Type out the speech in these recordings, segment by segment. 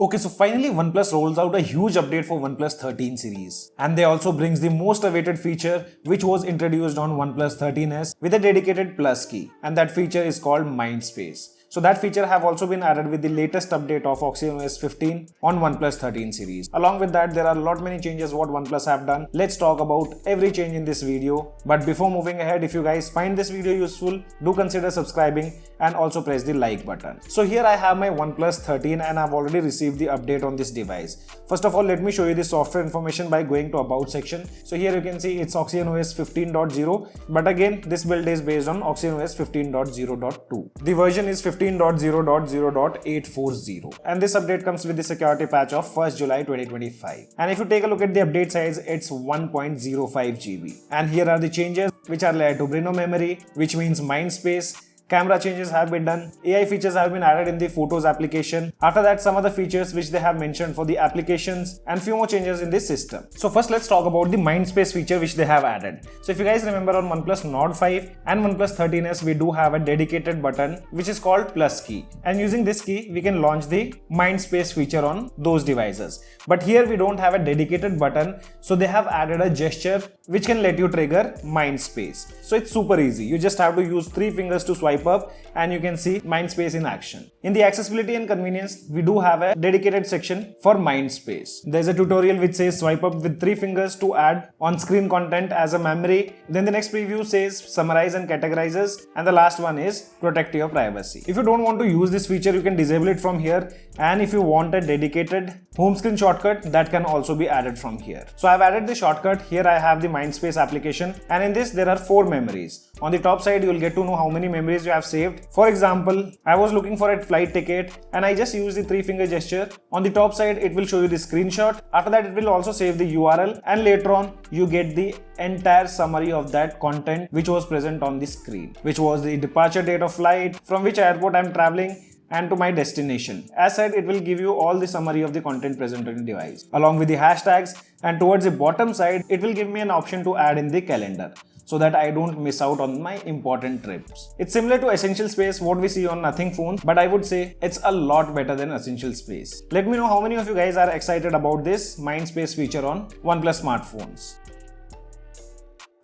Okay, so finally OnePlus rolls out a huge update for OnePlus 13 series. And they also brings the most awaited feature which was introduced on OnePlus 13s with a dedicated plus key. And that feature is called Mindspace. So that feature have also been added with the latest update of OxygenOS 15 on OnePlus 13 series. Along with that, there are a lot many changes what OnePlus have done. Let's talk about every change in this video. But before moving ahead, if you guys find this video useful, do consider subscribing and also press the like button. So here I have my OnePlus 13 and I've already received the update on this device. First of all, let me show you the software information by going to About section. So here you can see it's OxygenOS 15.0, but again this build is based on OxygenOS 15.0.2. The version is 15.0.0.840 and this update comes with the security patch of 1st July 2025. And if you take a look at the update size, it's 1.05 GB. And here are the changes which are layered to Brino memory, which means Mindspace. Camera changes have been done, AI features have been added in the Photos application. After that, some other features which they have mentioned for the applications and few more changes in this system. So first let's talk about the Mindspace feature which they have added. So if you guys remember on OnePlus Nord 5 and OnePlus 13s, we do have a dedicated button which is called plus key. And using this key, we can launch the Mindspace feature on those devices. But here we don't have a dedicated button, so they have added a gesture which can let you trigger Mindspace. So it's super easy. You just have to use 3 fingers to swipe up and you can see Mindspace in action. In the accessibility and convenience, we do have a dedicated section for Mindspace. There's a tutorial which says swipe up with 3 fingers to add on-screen content as a memory. Then the next preview says summarize and categorizes, and the last one is protect your privacy. If you don't want to use this feature, you can disable it from here, and if you want a dedicated home screen shortcut, that can also be added from here. So I've added the shortcut. Here I have the Mindspace application, and in this there are 4 memories. On the top side, you will get to know how many memories you have saved. For example, I was looking for a flight ticket and I just used the 3-finger gesture. On the top side, it will show you the screenshot. After that, it will also save the URL, and later on, you get the entire summary of that content which was present on the screen, which was the departure date of flight, from which airport I'm traveling, and to my destination. As said, it will give you all the summary of the content present on the device, along with the hashtags, and towards the bottom side, it will give me an option to add in the calendar, so that I don't miss out on my important trips. It's similar to Essential Space, what we see on Nothing phones, but I would say it's a lot better than Essential Space. Let me know how many of you guys are excited about this Mindspace feature on OnePlus smartphones.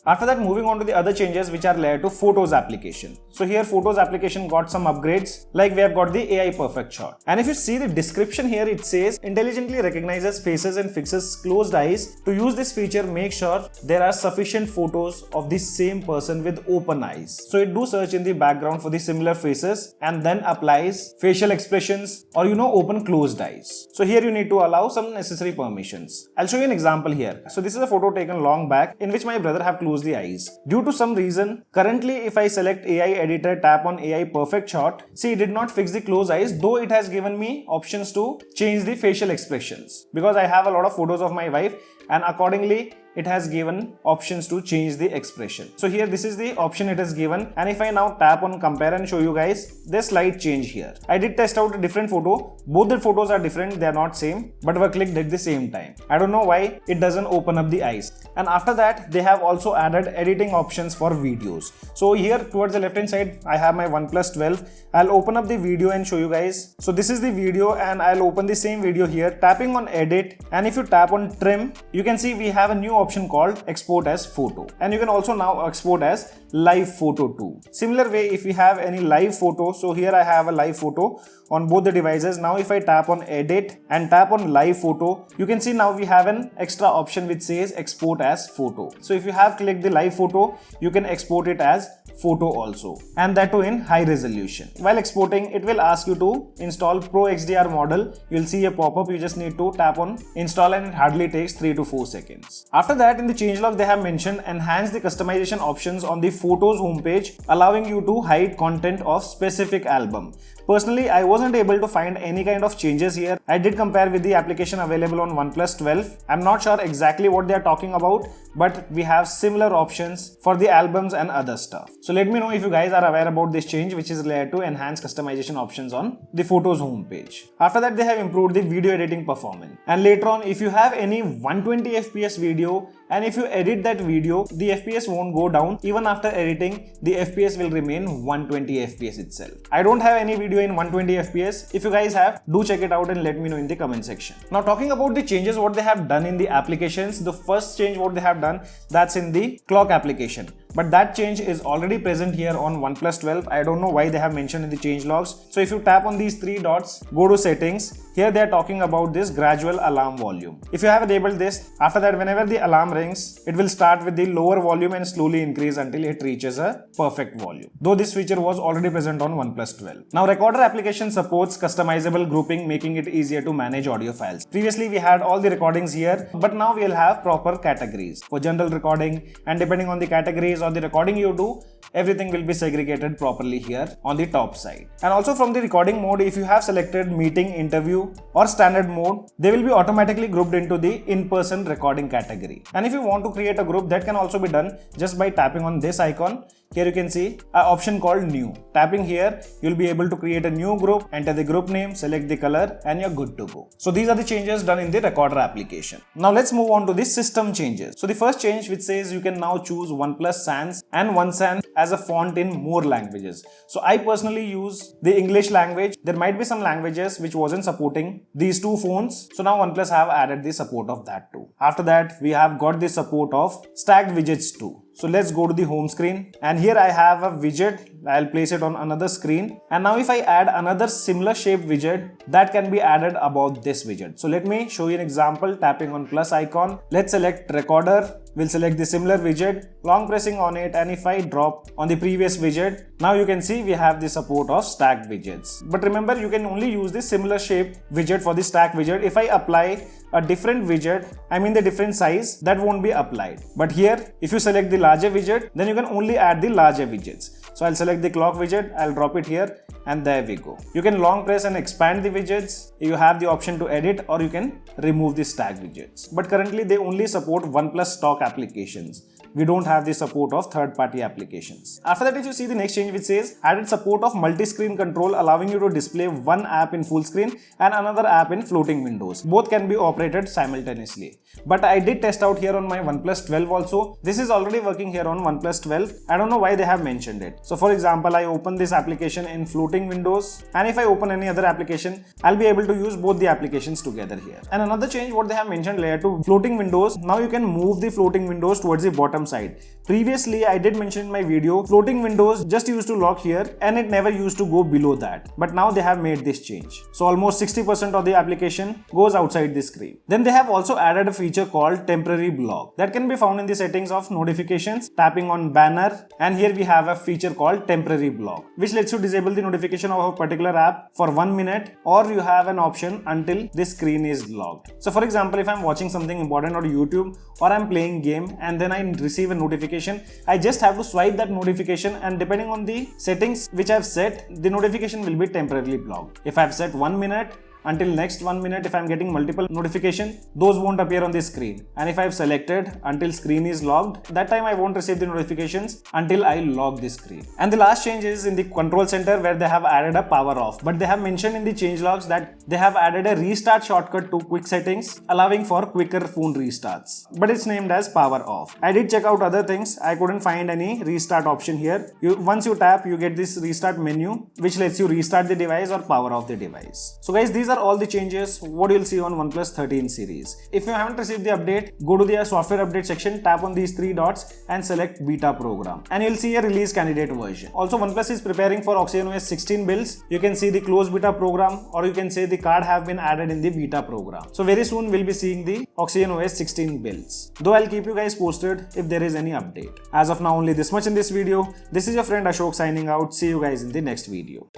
After that, moving on to the other changes which are layered to Photos application. So here Photos application got some upgrades, like we have got the AI perfect shot. And if you see the description here, it says intelligently recognizes faces and fixes closed eyes. To use this feature, make sure there are sufficient photos of the same person with open eyes. So it do search in the background for the similar faces and then applies facial expressions or open closed eyes. So here you need to allow some necessary permissions. I'll show you an example here. So this is a photo taken long back in which my brother have closed the eyes. Due to some reason, currently if I select AI editor, tap on AI perfect shot, see it did not fix the closed eyes, though it has given me options to change the facial expressions, because I have a lot of photos of my wife and accordingly it has given options to change the expression. So here this is the option it has given, and if I now tap on compare and show you guys, there's slight change here. I did test out a different photo. Both the photos are different, they are not same, but were clicked at the same time. I don't know why it doesn't open up the eyes. And after that, they have also added editing options for videos. So here towards the left hand side, I have my OnePlus 12. I'll open up the video and show you guys. So this is the video and I'll open the same video here, tapping on edit, and if you tap on trim, you can see we have a new option called export as photo, and you can also now export as live photo too. Similar way, if we have any live photo, so here I have a live photo on both the devices. Now if I tap on edit and tap on live photo, you can see now we have an extra option which says export as photo. So if you have clicked the live photo, you can export it as photo also, and that too in high resolution. While exporting, it will ask you to install Pro XDR model. You'll see a pop-up, you just need to tap on install and it hardly takes 3 to 4 seconds. After that, in the changelog, they have mentioned enhance the customization options on the Photos homepage, allowing you to hide content of specific album. Personally, I wasn't able to find any kind of changes here. I did compare with the application available on OnePlus 12. I'm not sure exactly what they are talking about, but we have similar options for the albums and other stuff. So let me know if you guys are aware about this change, which is layered to enhance customization options on the Photos homepage. After that, they have improved the video editing performance. And later on, if you have any 120 FPS video and if you edit that video, the FPS won't go down. Even after editing, the FPS will remain 120 FPS itself. I don't have any video in 120 FPS. If you guys have, do check it out and let me know in the comment section. Now talking about the changes what they have done in the applications, the first change what they have done, that's in the clock application. But that change is already present here on OnePlus 12. I don't know why they have mentioned in the change logs. So if you tap on these three dots, go to settings. Here they are talking about this gradual alarm volume. If you have enabled this, after that whenever the alarm rings, it will start with the lower volume and slowly increase until it reaches a perfect volume. Though this feature was already present on OnePlus 12. Now Recorder application supports customizable grouping, making it easier to manage audio files. Previously we had all the recordings here, but now we'll have proper categories for general recording, and depending on the categories or the recording you do, everything will be segregated properly here on the top side. And also from the recording mode, if you have selected meeting, interview or standard mode, they will be automatically grouped into the in-person recording category. And if you want to create a group, that can also be done just by tapping on this icon. Here you can see an option called new. Tapping here, you'll be able to create a new group, enter the group name, select the color, and you're good to go. So these are the changes done in the Recorder application. Now let's move on to the system changes. So the first change which says you can now choose OnePlus Sans and OneSans as a font in more languages. So I personally use the English language. There might be some languages which wasn't supporting these two fonts. So now OnePlus have added the support of that too. After that, we have got the support of stacked widgets too. So let's go to the home screen, and here I have a widget. I'll place it on another screen, and now if I add another similar shaped widget, that can be added above this widget. So let me show you an example. Tapping on plus icon, let's select Recorder. We'll select the similar widget, long pressing on it, and if I drop on the previous widget, now you can see we have the support of stacked widgets. But remember, you can only use the similar shape widget for the stack widget. If I apply a different widget, I mean the different size, that won't be applied. But here, if you select the larger widget, then you can only add the larger widgets. So I'll select the clock widget, I'll drop it here, and there we go. You can long press and expand the widgets. You have the option to edit, or you can remove the stack widgets. But currently they only support OnePlus stock applications. We don't have the support of third-party applications. After that, if you see the next change which says added support of multi-screen control, allowing you to display one app in full screen and another app in floating windows. Both can be operated simultaneously. But I did test out here on my OnePlus 12 also. This is already working here on OnePlus 12. I don't know why they have mentioned it. So for example, I open this application in floating windows, and if I open any other application, I'll be able to use both the applications together here. And another change what they have mentioned layer to floating windows, now you can move the floating windows towards the bottom side. Previously, I did mention in my video, floating windows just used to lock here and it never used to go below that. But now they have made this change. So almost 60% of the application goes outside the screen. Then they have also added a feature called temporary block that can be found in the settings of notifications, tapping on banner, and here we have a feature called temporary block, which lets you disable the notification of a particular app for 1 minute, or you have an option until the screen is locked. So for example, if I'm watching something important on YouTube or I'm playing game and then I receive a notification, I just have to swipe that notification, and depending on the settings which I've set, the notification will be temporarily blocked. If I've set 1 minute, until next 1 minute, if I'm getting multiple notifications, those won't appear on the screen. And if I've selected until screen is locked, that time I won't receive the notifications until I lock the screen. And the last change is in the control center, where they have added a power off. But they have mentioned in the change logs that they have added a restart shortcut to quick settings, allowing for quicker phone restarts. But it's named as power off. I did check out other things. I couldn't find any restart option here. Once you tap, you get this restart menu, which lets you restart the device or power off the device. So guys, these are all the changes what you'll see on OnePlus 13 series. If you haven't received the update, go to the software update section, tap on these three dots and select beta program, and you'll see a release candidate version. Also, OnePlus is preparing for OxygenOS 16 builds. You can see the closed beta program, or you can say the card have been added in the beta program. So very soon we'll be seeing the OxygenOS 16 builds. Though I'll keep you guys posted if there is any update. As of now, only this much in this video. This is your friend Ashok signing out. See you guys in the next video.